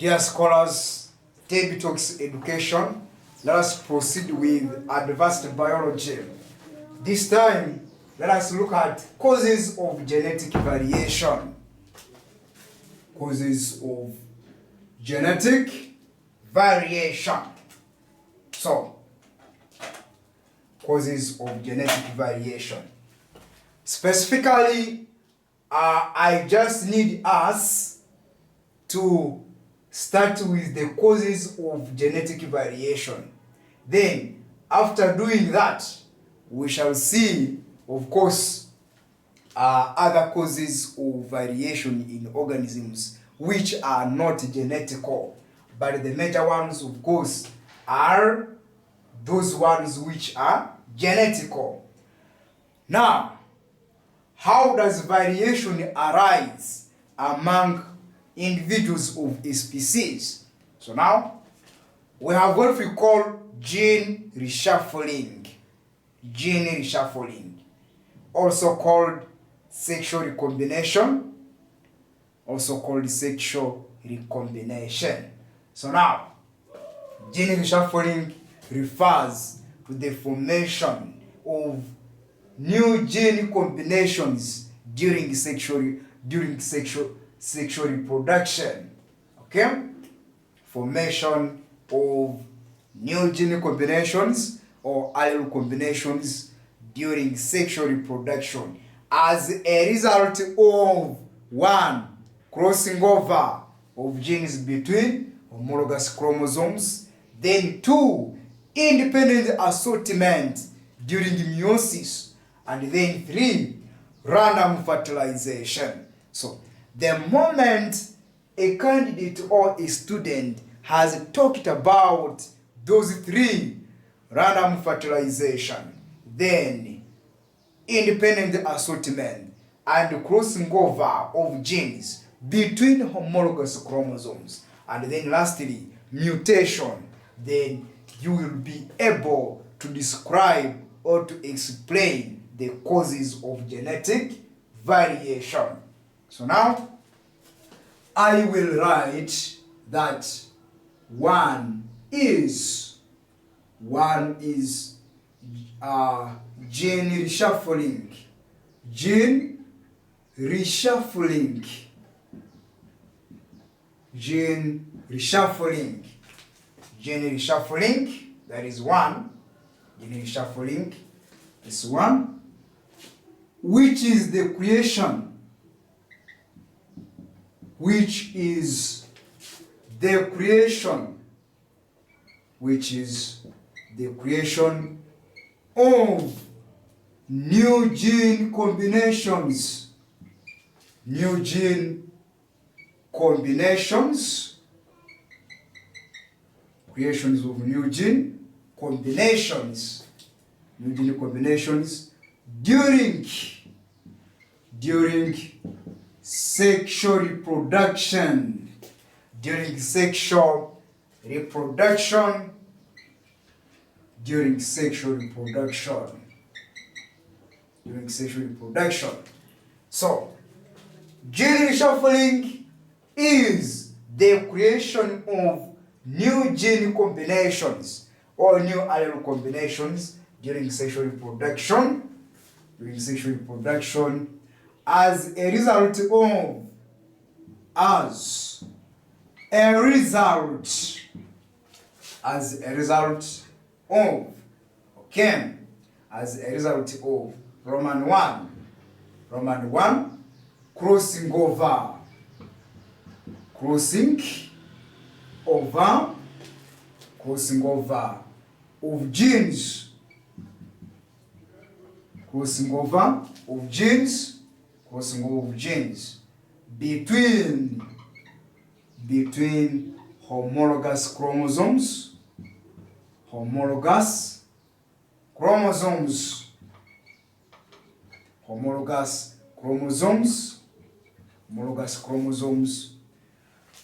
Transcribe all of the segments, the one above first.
Dear scholars, TB Talks Education, let us proceed with advanced biology. This time, let us look at causes of genetic variation. Causes of genetic variation. So, causes of genetic variation. Specifically, I just need us to start with the causes of genetic variation. Then, after doing that, we shall see, of course, other causes of variation in organisms which are not genetical. But the major ones, of course, are those ones which are genetical. Now, how does variation arise among individuals of a species? So now, we have what we call gene reshuffling. Gene reshuffling, also called sexual recombination, also called sexual recombination. So now, gene reshuffling refers to the formation of new gene combinations during sexual reproduction. Okay? Formation of new gene combinations or allele combinations during sexual reproduction as a result of one, crossing over of genes between homologous chromosomes, then two, independent assortment during meiosis, and then three, random fertilization. So the moment a candidate or a student has talked about those three, random fertilization, then independent assortment, and crossing over of genes between homologous chromosomes, and then lastly, mutation, then you will be able to describe or to explain the causes of genetic variation. So now, I will write that one is gene reshuffling. Gene reshuffling. Gene reshuffling. Gene reshuffling, that is one. Gene reshuffling is one, which is the creation. Which is the creation. Which is the creation of new gene combinations. New gene combinations. Creations of new gene combinations. New gene combinations during sexual reproduction. During sexual reproduction. During sexual reproduction. During sexual reproduction. So, gene reshuffling is the creation of new gene combinations or new allele combinations during sexual reproduction. During sexual reproduction, as a result of Roman 1 crossing over of genes, crossing over of genes between homologous chromosomes,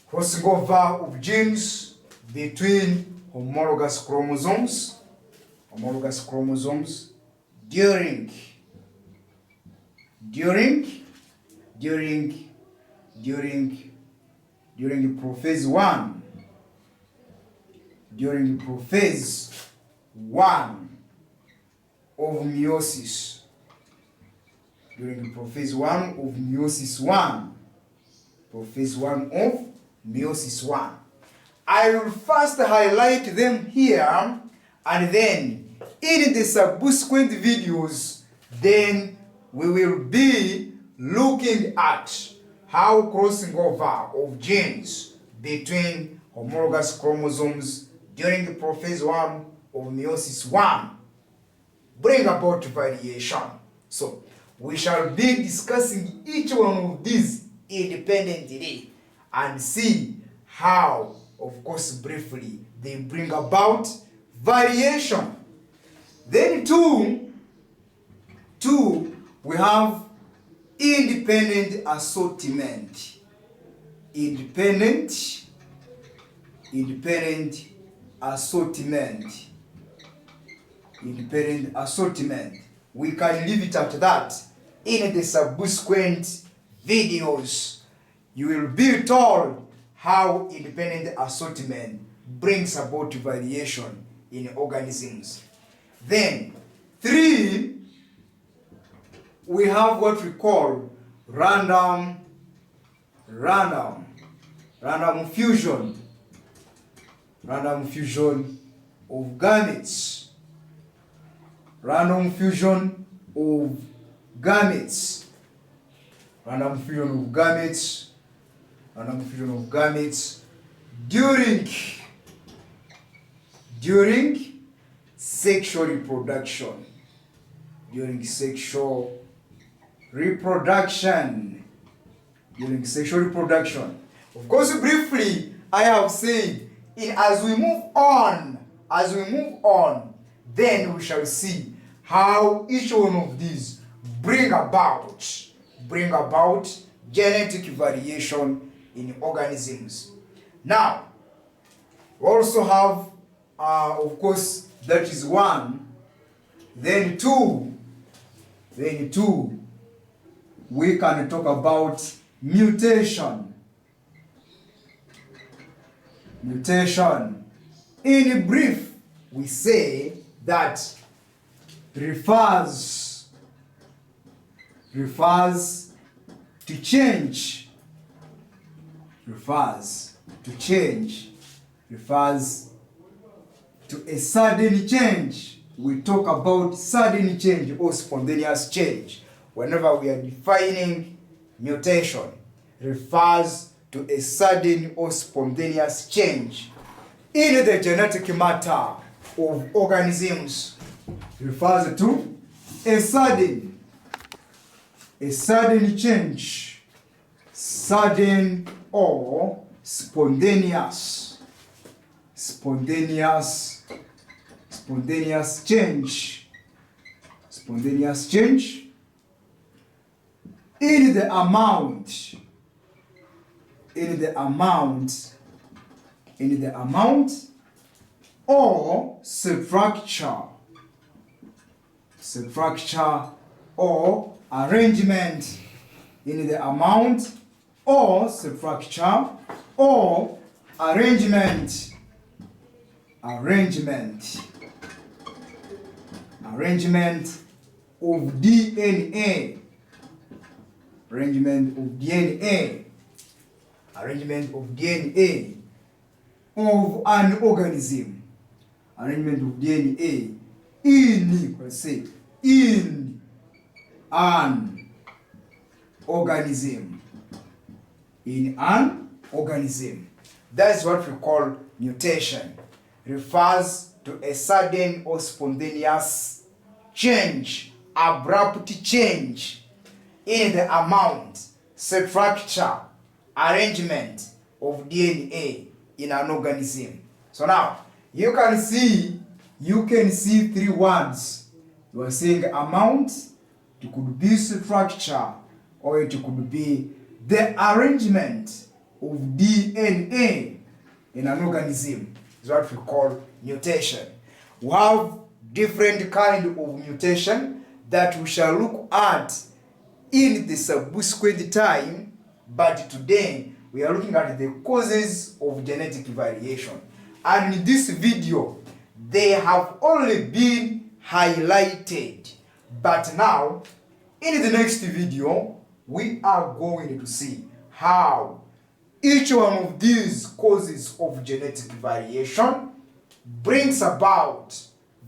crossing over of genes between homologous chromosomes during during prophase 1, during prophase 1 of meiosis, during prophase 1 of meiosis 1, prophase 1 of meiosis 1. I will first highlight them here, and then in the subsequent videos, then we will be looking at how crossing over of genes between homologous chromosomes during the prophase 1 of meiosis 1 bring about variation. So we shall be discussing each one of these independently and see how, of course, briefly, they bring about variation. Then two, we have independent assortment. Independent assortment. Independent assortment. We can leave it at that. In the subsequent videos, you will be told how independent assortment brings about variation in organisms. Then, 3, we have what we call random fusion. Random fusion of gametes. Random fusion of gametes. Random fusion of gametes. Random fusion of gametes during sexual reproduction. During sexual reproduction. During sexual reproduction. Of course, briefly, I have said, as we move on, then we shall see how each one of these bring about genetic variation in organisms. Now, we also have, of course, that is 1. Then 2, we can talk about mutation. Mutation. In brief, we say that refers to change. Refers to a sudden change. We talk about sudden change or spontaneous change. Whenever we are defining mutation, refers to a sudden or spontaneous change in the genetic matter of organisms. Refers to a sudden change, sudden or spontaneous change in the amount or structure or arrangement, in the amount or structure or arrangement of DNA. Arrangement of DNA of an organism. Arrangement of DNA in an organism. That's what we call mutation. Refers to a sudden or spontaneous change, abrupt change in the amount, structure, arrangement of DNA in an organism. So now, you can see 3 words. You are saying amount, it could be structure, or it could be the arrangement of DNA in an organism. Is what we call mutation. We have different kind of mutation that we shall look at in the subsequent time, but today we are looking at the causes of genetic variation. And in this video, they have only been highlighted. But now, in the next video, we are going to see how each one of these causes of genetic variation brings about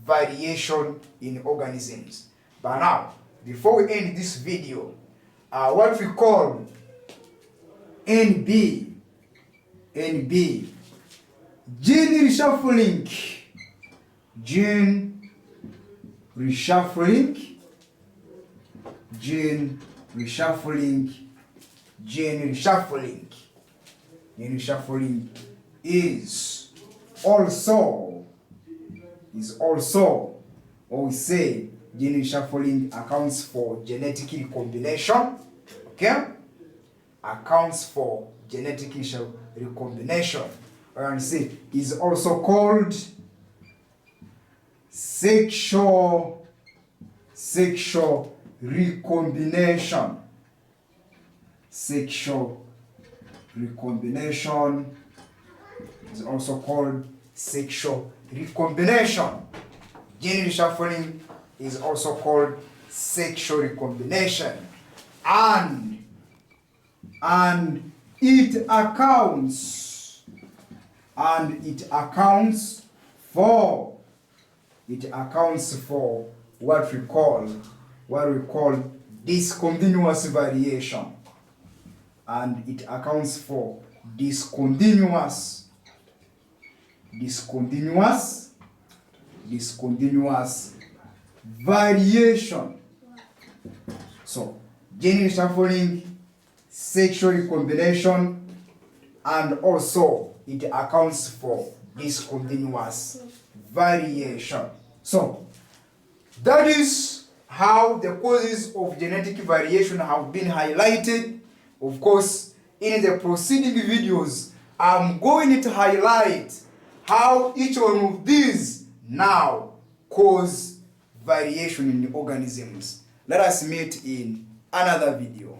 variation in organisms. But now, before we end this video, what we call NB, gene reshuffling, gene reshuffling is also, or we say gene reshuffling accounts for genetic recombination, okay? Accounts for genetic recombination. Or we say is also called sexual recombination. Sexual recombination is also called sexual recombination. Gene reshuffling is also called sexual recombination, and it accounts for what we call discontinuous variation, and it accounts for discontinuous variation. So gene reshuffling, sexual recombination, and also it accounts for discontinuous variation. So that is how the causes of genetic variation have been highlighted. Of course, in the preceding videos, I'm going to highlight how each one of these now cause variation in the organisms. Let us meet in another video.